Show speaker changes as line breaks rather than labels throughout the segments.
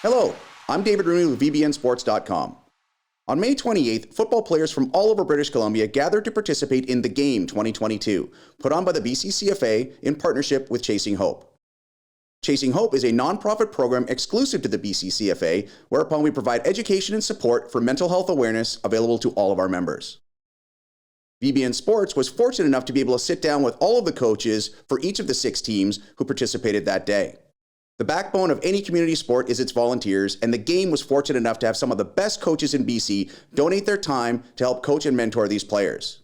Hello, I'm David Rooney with VBNSports.com. On May 28th, football players from all over British Columbia gathered to participate in The Game 2022, put on by the BCCFA in partnership with Chasing Hope. Chasing Hope is a nonprofit program exclusive to the BCCFA, whereupon we provide education and support for mental health awareness available to all of our members. VBN Sports was fortunate enough to be able to sit down with all of the coaches for each of the 6 teams who participated that day. The backbone of any community sport is its volunteers, and the game was fortunate enough to have some of the best coaches in BC donate their time to help coach and mentor these players.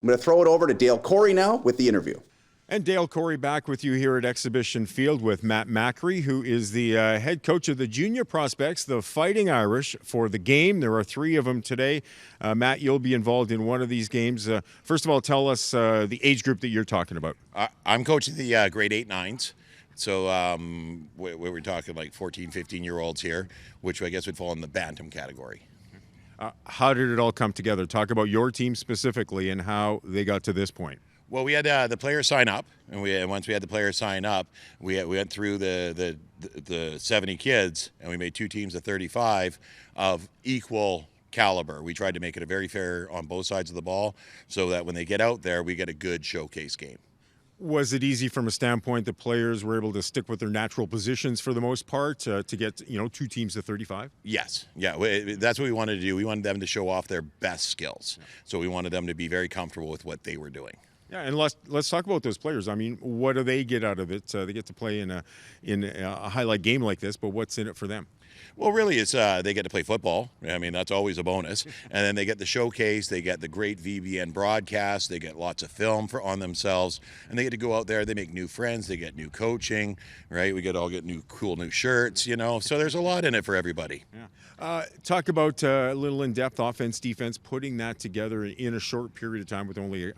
I'm going to throw it over to Dale Corey now with the interview.
And Dale Corey back with you here at Exhibition Field with Mat Macri, who is the head coach of the junior prospects, the Fighting Irish, for the game. There are 3 of them today. Matt, you'll be involved in one of these games. First of all, tell us the age group that you're talking about.
I'm coaching the grade 8-9s. So we're talking like 14, 15-year-olds here, which I guess would fall in the bantam category.
How did it all come together? Talk about your team specifically and how they got to this point.
Well, we had the players sign up, and once we had the players sign up, we went through the 70 kids, and we made 2 teams of 35 of equal caliber. We tried to make it a very fair on both sides of the ball so that when they get out there, we get a good showcase game.
Was it easy from a standpoint that players were able to stick with their natural positions for the most part to get 2 teams of 35?
Yes. Yeah, that's what we wanted to do. We wanted them to show off their best skills. So we wanted them to be very comfortable with what they were doing.
Yeah, and let's talk about those players. I mean, what do they get out of it? They get to play in a highlight game like this, but what's in it for them?
Well, really, it's they get to play football. I mean, that's always a bonus. And then they get the showcase. They get the great VBN broadcast. They get lots of film on themselves. And they get to go out there. They make new friends. They get new coaching, right? We get cool new shirts, So there's a lot in it for everybody.
Yeah. Talk about a little in-depth offense, defense, putting that together in a short period of time with only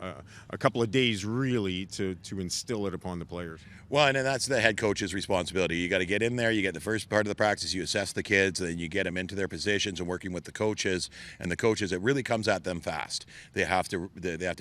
a couple of days, really, to instill it upon the players.
Well, and then that's the head coach's responsibility. You got to get in there. You get the first part of the practice. You assess the kids, and then you get them into their positions and working with the coaches. And the coaches, it really comes at them fast. They have to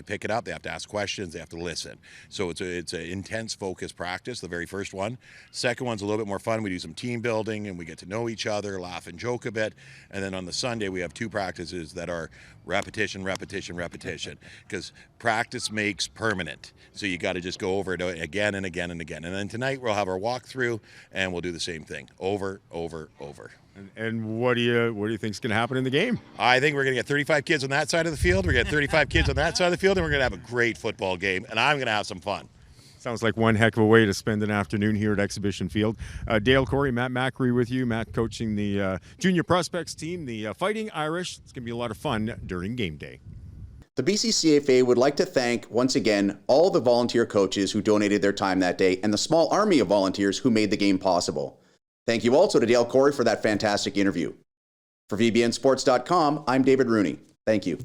pick it up. They have to ask questions. They have to listen. So it's an intense, focused practice. The very first one. Second one's a little bit more fun. We do some team building, and we get to know each other, laugh and joke a bit. And then on the Sunday, we have 2 practices that are repetition, repetition, repetition. Because practice makes permanent. So you got to just go over it again and again and again. And then tonight we'll have our walkthrough, and we'll do the same thing over, over, over.
And what do you think is going to happen in the game?
I think we're going to get 35 kids on that side of the field. We're going to get 35 kids on that side of the field, and we're going to have a great football game. And I'm going to have some fun.
Sounds like one heck of a way to spend an afternoon here at Exhibition Field. Dale Corey, Mat Macri with you. Matt coaching the junior prospects team, the Fighting Irish. It's going to be a lot of fun during game day.
The BCCFA would like to thank, once again, all the volunteer coaches who donated their time that day and the small army of volunteers who made the game possible. Thank you also to Dale Corey for that fantastic interview. For VBNSports.com, I'm David Rooney. Thank you.